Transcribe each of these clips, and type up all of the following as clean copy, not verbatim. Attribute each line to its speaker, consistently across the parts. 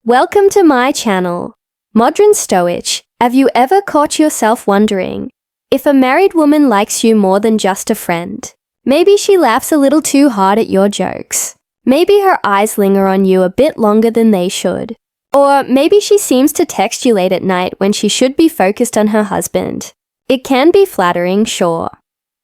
Speaker 1: Welcome to my channel. Modern Stoic, have you ever caught yourself wondering if a married woman likes you more than just a friend? Maybe she laughs a little too hard at your jokes. Maybe her eyes linger on you a bit longer than they should. Or maybe she seems to text you late at night when she should be focused on her husband. It can be flattering, sure,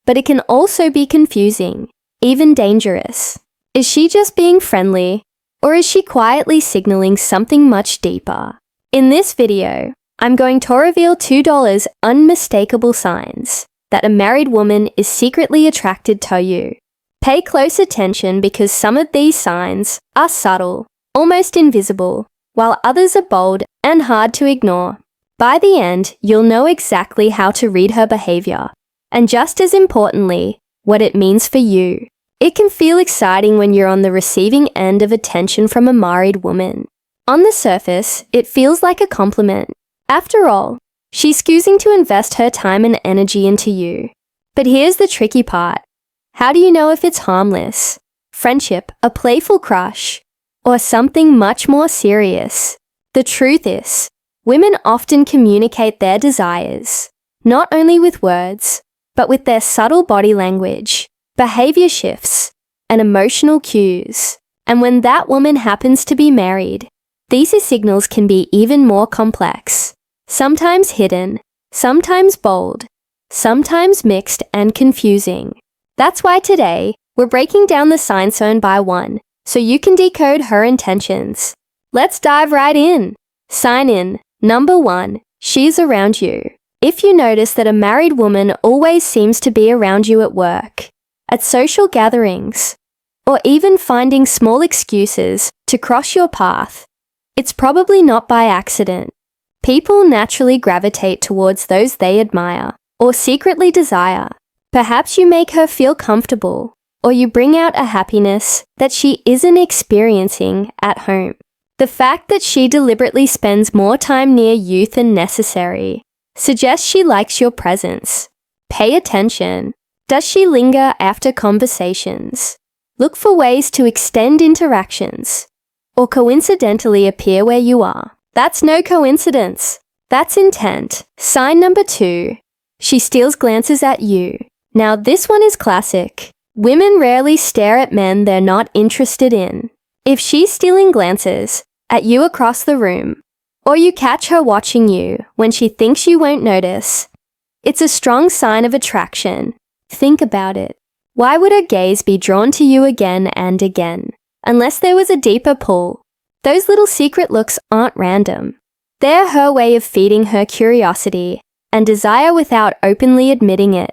Speaker 1: but it can also be confusing, even dangerous. Is she just being friendly? Or is she quietly signaling something much deeper? In this video, I'm going to reveal $2 unmistakable signs that a married woman is secretly attracted to you. Pay close attention because some of these signs are subtle, almost invisible, while others are bold and hard to ignore. By the end, you'll know exactly how to read her behavior, and just as importantly, what it means for you. It can feel exciting when you're on the receiving end of attention from a married woman. On the surface, it feels like a compliment. After all, she's choosing to invest her time and energy into you. But here's the tricky part. How do you know if it's harmless, friendship, a playful crush, or something much more serious? The truth is, women often communicate their desires, not only with words, but with their subtle body language, behavior shifts, and emotional cues. And when that woman happens to be married, these signals can be even more complex, sometimes hidden, sometimes bold, sometimes mixed and confusing. That's why today, we're breaking down the signs one by one, so you can decode her intentions. Let's dive right in. Sign in. Number 1, she's around you. If you notice that a married woman always seems to be around you at work, at social gatherings, or even finding small excuses to cross your path, it's probably not by accident. People naturally gravitate towards those they admire or secretly desire. Perhaps you make her feel comfortable, or you bring out a happiness that she isn't experiencing at home. The fact that she deliberately spends more time near you than necessary suggests she likes your presence. Pay attention. Does she linger after conversations? Look for ways to extend interactions, or coincidentally appear where you are. That's no coincidence. That's intent. Sign number 2, she steals glances at you. Now this one is classic. Women rarely stare at men they're not interested in. If she's stealing glances at you across the room, or you catch her watching you when she thinks you won't notice, it's a strong sign of attraction. Think about it. Why would her gaze be drawn to you again and again? Unless there was a deeper pull. Those little secret looks aren't random. They're her way of feeding her curiosity and desire without openly admitting it.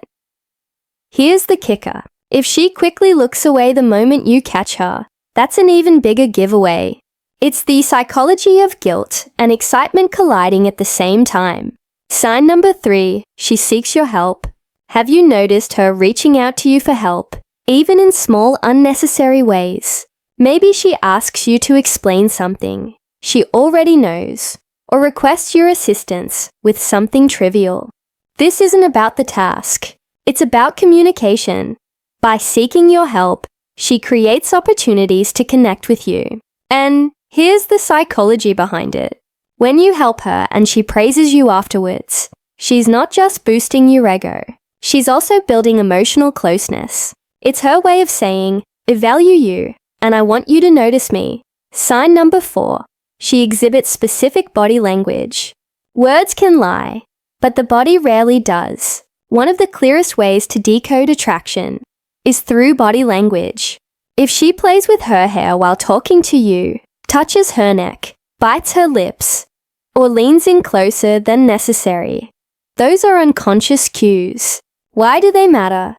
Speaker 1: Here's the kicker. If she quickly looks away the moment you catch her, that's an even bigger giveaway. It's the psychology of guilt and excitement colliding at the same time. Sign number 3, she seeks your help. Have you noticed her reaching out to you for help, even in small, unnecessary ways? Maybe she asks you to explain something she already knows, or requests your assistance with something trivial. This isn't about the task. It's about communication. By seeking your help, she creates opportunities to connect with you. And here's the psychology behind it. When you help her and she praises you afterwards, she's not just boosting your ego. She's also building emotional closeness. It's her way of saying, I value you, and I want you to notice me. Sign number 4, she exhibits specific body language. Words can lie, but the body rarely does. One of the clearest ways to decode attraction is through body language. If she plays with her hair while talking to you, touches her neck, bites her lips, or leans in closer than necessary, those are unconscious cues. Why do they matter?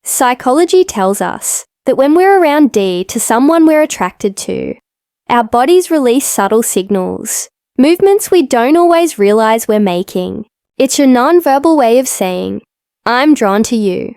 Speaker 1: Psychology tells us that when we're around to someone we're attracted to, our bodies release subtle signals, movements we don't always realize we're making. It's your non-verbal way of saying, I'm drawn to you,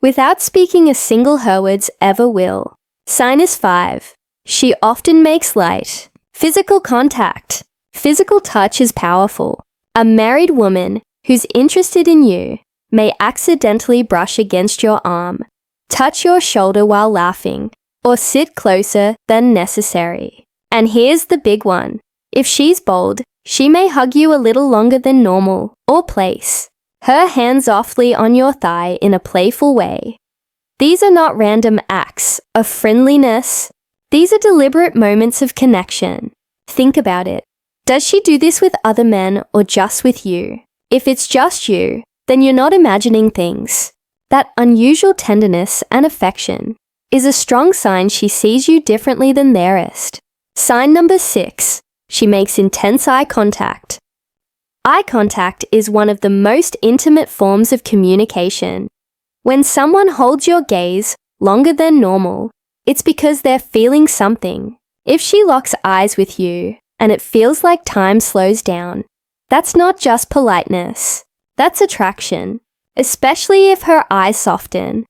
Speaker 1: without speaking a single her words ever will. Sign is 5, she often makes light. Physical contact. Physical touch is powerful. A married woman who's interested in you may accidentally brush against your arm, touch your shoulder while laughing, or sit closer than necessary. And here's the big one. If she's bold, she may hug you a little longer than normal, or place her hand softly on your thigh in a playful way. These are not random acts of friendliness. These are deliberate moments of connection. Think about it. Does she do this with other men or just with you? If it's just you, then you're not imagining things. That unusual tenderness and affection is a strong sign she sees you differently than the rest. Sign number 6. She makes intense eye contact. Eye contact is one of the most intimate forms of communication. When someone holds your gaze longer than normal, it's because they're feeling something. If she locks eyes with you and it feels like time slows down, that's not just politeness, that's attraction, especially if her eyes soften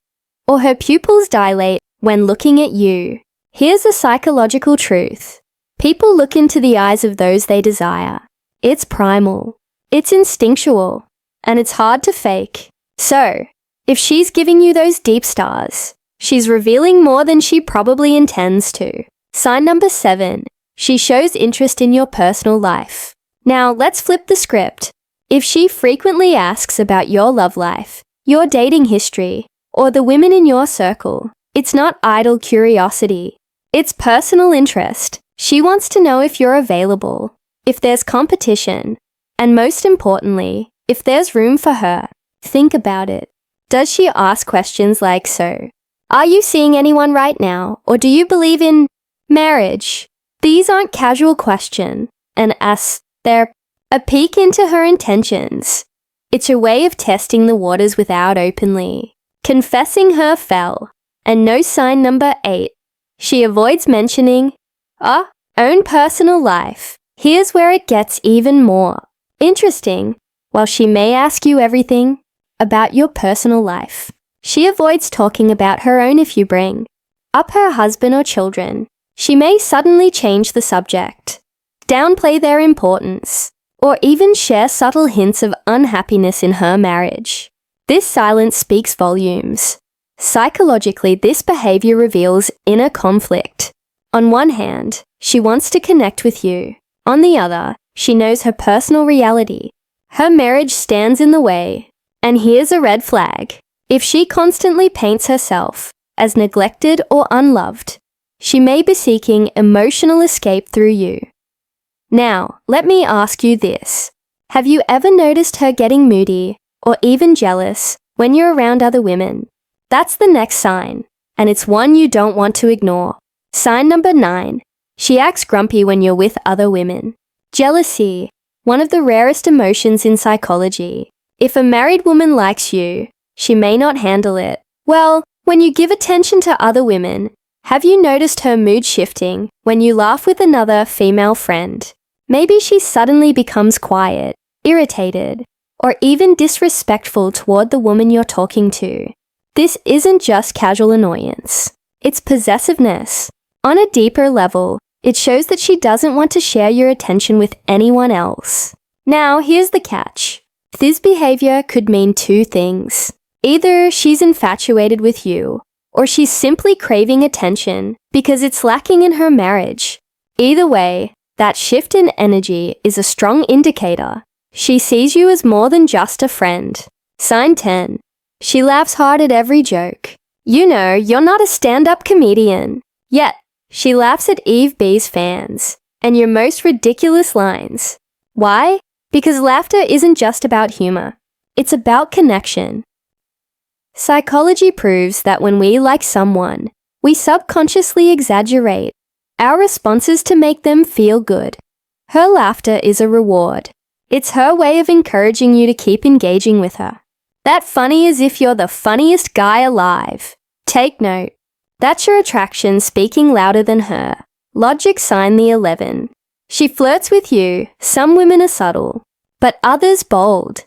Speaker 1: or her pupils dilate when looking at you. Here's a psychological truth. People look into the eyes of those they desire. It's primal, it's instinctual, and it's hard to fake. So, if she's giving you those deep stars, she's revealing more than she probably intends to. Sign number 7. She shows interest in your personal life. Now, let's flip the script. If she frequently asks about your love life, your dating history, or the women in your circle, it's not idle curiosity. It's personal interest. She wants to know if you're available, if there's competition, and most importantly, if there's room for her. Think about it. Does she ask questions like, so, are you seeing anyone right now, or do you believe in marriage? These aren't casual questions, and as they're a peek into her intentions. It's a way of testing the waters without openly confessing her fell. And no. Sign number 8. She avoids mentioning her own personal life. Here's where it gets even more interesting. While she may ask you everything about your personal life, she avoids talking about her own. If you bring up her husband or children, she may suddenly change the subject, downplay their importance, or even share subtle hints of unhappiness in her marriage. This silence speaks volumes. Psychologically, this behavior reveals inner conflict. On one hand, she wants to connect with you. On the other, she knows her personal reality. Her marriage stands in the way. And here's a red flag. If she constantly paints herself as neglected or unloved, she may be seeking emotional escape through you. Now, let me ask you this. Have you ever noticed her getting moody or even jealous when you're around other women? That's the next sign, and it's one you don't want to ignore. Sign number 9. She acts grumpy when you're with other women. Jealousy, one of the rarest emotions in psychology. If a married woman likes you, she may not handle it well when you give attention to other women. Have you noticed her mood shifting when you laugh with another female friend? Maybe she suddenly becomes quiet, irritated, or even disrespectful toward the woman you're talking to. This isn't just casual annoyance. It's possessiveness. On a deeper level, it shows that she doesn't want to share your attention with anyone else. Now, here's the catch. This behavior could mean 2 things. Either she's infatuated with you, or she's simply craving attention because it's lacking in her marriage. Either way, that shift in energy is a strong indicator. She sees you as more than just a friend. Sign 10. She laughs hard at every joke. You know, you're not a stand-up comedian. Yet, she laughs at Eve B's fans and your most ridiculous lines. Why? Because laughter isn't just about humor. It's about connection. Psychology proves that when we like someone, we subconsciously exaggerate our responses to make them feel good. Her laughter is a reward. It's her way of encouraging you to keep engaging with her. That funny as if you're the funniest guy alive. Take note. That's your attraction speaking louder than her. Logic. Sign the 11. She flirts with you. Some women are subtle, but others bold.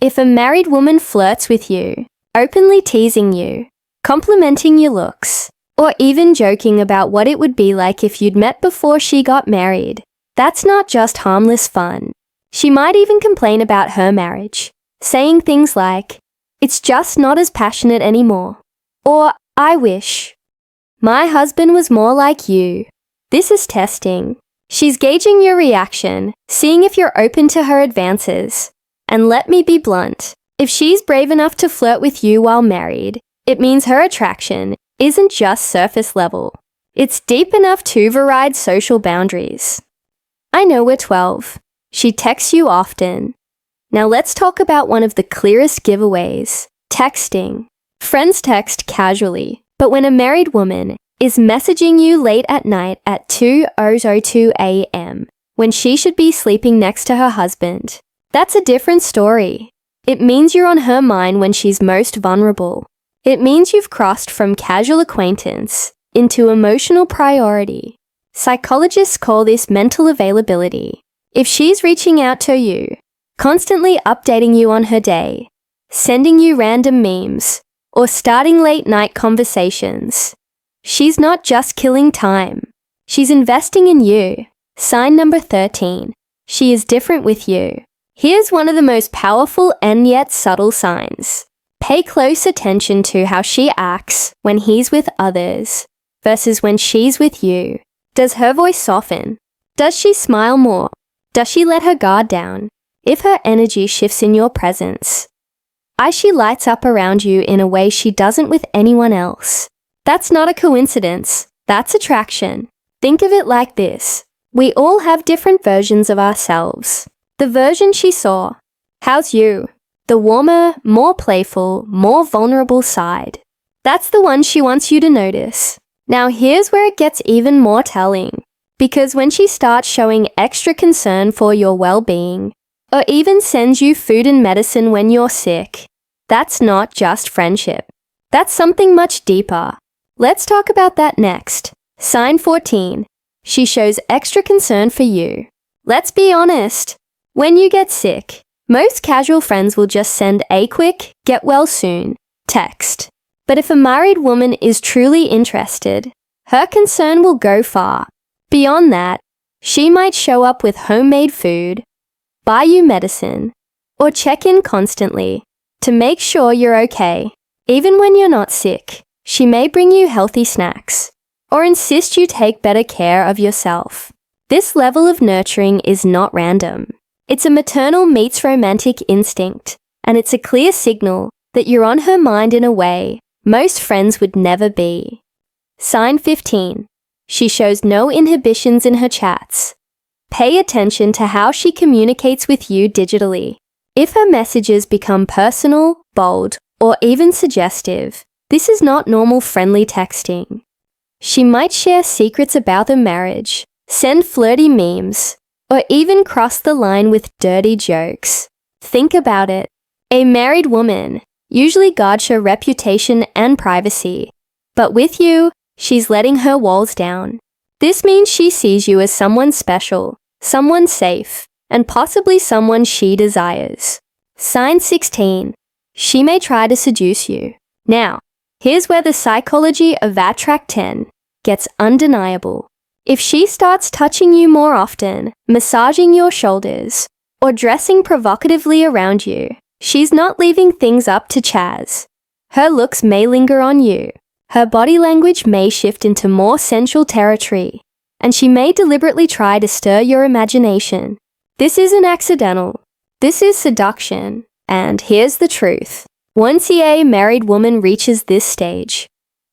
Speaker 1: If a married woman flirts with you, openly teasing you, complimenting your looks, or even joking about what it would be like if you'd met before she got married, that's not just harmless fun. She might even complain about her marriage, saying things like, "It's just not as passionate anymore," or "I wish my husband was more like you." This is testing. She's gauging your reaction, seeing if you're open to her advances. And let me be blunt, if she's brave enough to flirt with you while married, it means her attraction isn't just surface level. It's deep enough to override social boundaries. I know we're 12. She texts you often. Now let's talk about one of the clearest giveaways, texting. Friends text casually, but when a married woman is messaging you late at night at 2:02 a.m., when she should be sleeping next to her husband, that's a different story. It means you're on her mind when she's most vulnerable. It means you've crossed from casual acquaintance into emotional priority. Psychologists call this mental availability. If she's reaching out to you, constantly updating you on her day, sending you random memes, or starting late-night conversations, she's not just killing time. She's investing in you. Sign number 13. She is different with you. Here's one of the most powerful and yet subtle signs. Pay close attention to how she acts when he's with others versus when she's with you. Does her voice soften? Does she smile more? Does she let her guard down? If her energy shifts in your presence, she lights up around you in a way she doesn't with anyone else. That's not a coincidence. That's attraction. Think of it like this. We all have different versions of ourselves. The version she saw. How's you? The warmer, more playful, more vulnerable side. That's the one she wants you to notice. Now here's where it gets even more telling. Because when she starts showing extra concern for your well-being, or even sends you food and medicine when you're sick, that's not just friendship. That's something much deeper. Let's talk about that next. Sign 14. She shows extra concern for you. Let's be honest. When you get sick, most casual friends will just send a quick, get well soon text. But if a married woman is truly interested, her concern will go far. Beyond that, she might show up with homemade food, buy you medicine, or check in constantly to make sure you're okay. Even when you're not sick, she may bring you healthy snacks or insist you take better care of yourself. This level of nurturing is not random. It's a maternal meets romantic instinct, and it's a clear signal that you're on her mind in a way most friends would never be. Sign 15. She shows no inhibitions in her chats. Pay attention to how she communicates with you digitally. If her messages become personal, bold, or even suggestive, this is not normal friendly texting. She might share secrets about the marriage, send flirty memes, or even cross the line with dirty jokes. Think about it. A married woman usually guards her reputation and privacy, but with you, she's letting her walls down. This means she sees you as someone special, someone safe, and possibly someone she desires. Sign 16. She may try to seduce you. Now, here's where the psychology of Attract 10 gets undeniable. If she starts touching you more often, massaging your shoulders, or dressing provocatively around you, she's not leaving things up to Chaz. Her looks may linger on you. Her body language may shift into more sensual territory, and she may deliberately try to stir your imagination. This isn't accidental. This is seduction. And here's the truth. Once a married woman reaches this stage,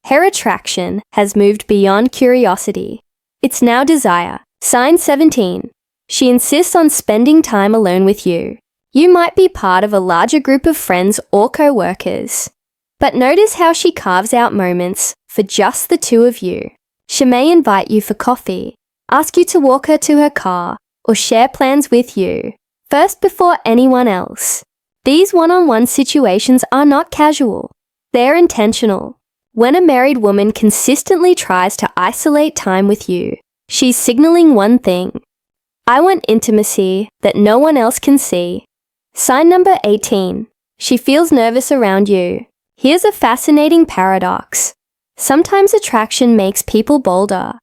Speaker 1: her attraction has moved beyond curiosity. It's now desire. Sign 17. She insists on spending time alone with you. You might be part of a larger group of friends or co-workers, but notice how she carves out moments for just the two of you. She may invite you for coffee, ask you to walk her to her car, or share plans with you, first before anyone else. These one-on-one situations are not casual. They're intentional. When a married woman consistently tries to isolate time with you, she's signaling one thing. I want intimacy that no one else can see. Sign number 18. She feels nervous around you. Here's a fascinating paradox. Sometimes attraction makes people bolder,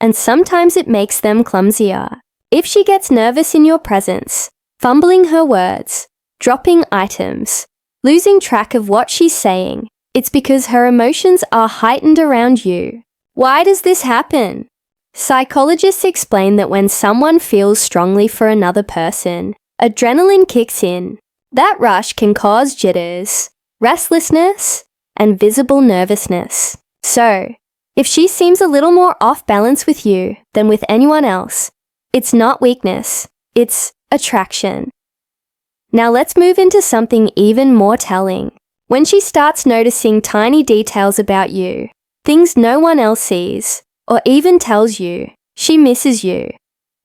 Speaker 1: and sometimes it makes them clumsier. If she gets nervous in your presence, fumbling her words, dropping items, losing track of what she's saying, it's because her emotions are heightened around you. Why does this happen? Psychologists explain that when someone feels strongly for another person, adrenaline kicks in. That rush can cause jitters, restlessness, and visible nervousness. So, if she seems a little more off balance with you than with anyone else, it's not weakness, it's attraction. Now let's move into something even more telling. When she starts noticing tiny details about you, things no one else sees, or even tells you, she misses you.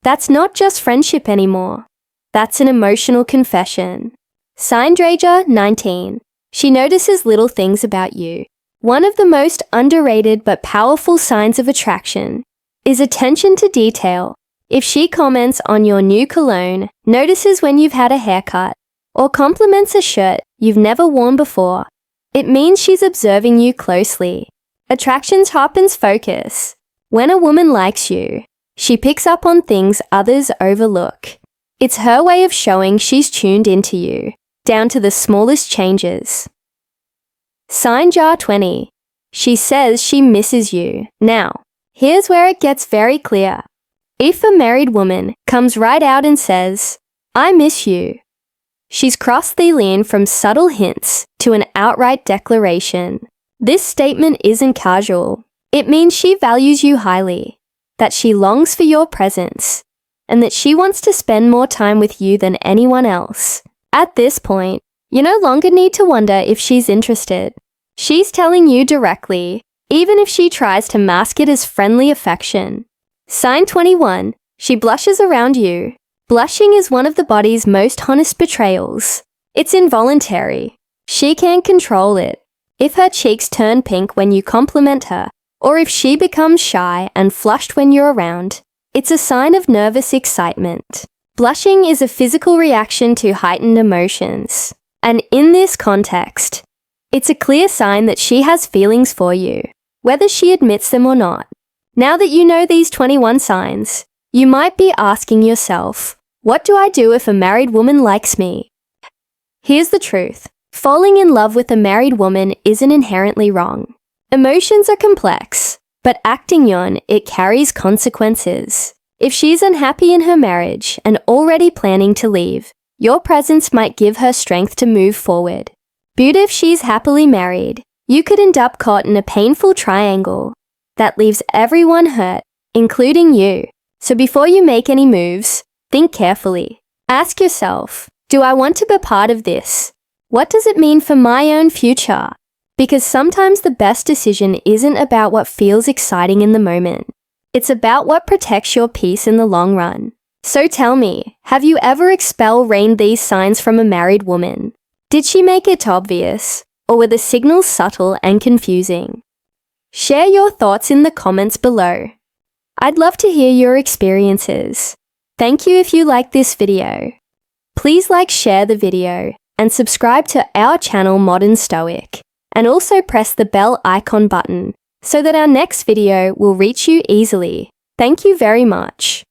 Speaker 1: That's not just friendship anymore. That's an emotional confession. Sign Drager, 19. She notices little things about you. One of the most underrated but powerful signs of attraction is attention to detail. If she comments on your new cologne, notices when you've had a haircut, or compliments a shirt you've never worn before, it means she's observing you closely. Attraction sharpens focus. When a woman likes you, she picks up on things others overlook. It's her way of showing she's tuned into you, down to the smallest changes. Sign Jar 20. She says she misses you. Now, here's where it gets very clear. If a married woman comes right out and says, "I miss you," she's crossed the line from subtle hints to an outright declaration. This statement isn't casual. It means she values you highly, that she longs for your presence, and that she wants to spend more time with you than anyone else. At this point, you no longer need to wonder if she's interested. She's telling you directly, even if she tries to mask it as friendly affection. Sign 21. She blushes around you. Blushing is one of the body's most honest betrayals. It's involuntary. She can't control it. If her cheeks turn pink when you compliment her, or if she becomes shy and flushed when you're around, it's a sign of nervous excitement. Blushing is a physical reaction to heightened emotions. And in this context, it's a clear sign that she has feelings for you, whether she admits them or not. Now that you know these 21 signs, you might be asking yourself, what do I do if a married woman likes me? Here's the truth. Falling in love with a married woman isn't inherently wrong. Emotions are complex, but acting on it carries consequences. If she's unhappy in her marriage and already planning to leave, your presence might give her strength to move forward. But if she's happily married, you could end up caught in a painful triangle that leaves everyone hurt, including you. So before you make any moves, think carefully. Ask yourself, do I want to be part of this? What does it mean for my own future? Because sometimes the best decision isn't about what feels exciting in the moment. It's about what protects your peace in the long run. So tell me, have you ever rained these signs from a married woman? Did she make it obvious, or were the signals subtle and confusing? Share your thoughts in the comments below. I'd love to hear your experiences. Thank you if you liked this video. Please share the video, and subscribe to our channel Modern Stoic, and also press the bell icon button so that our next video will reach you easily. Thank you very much.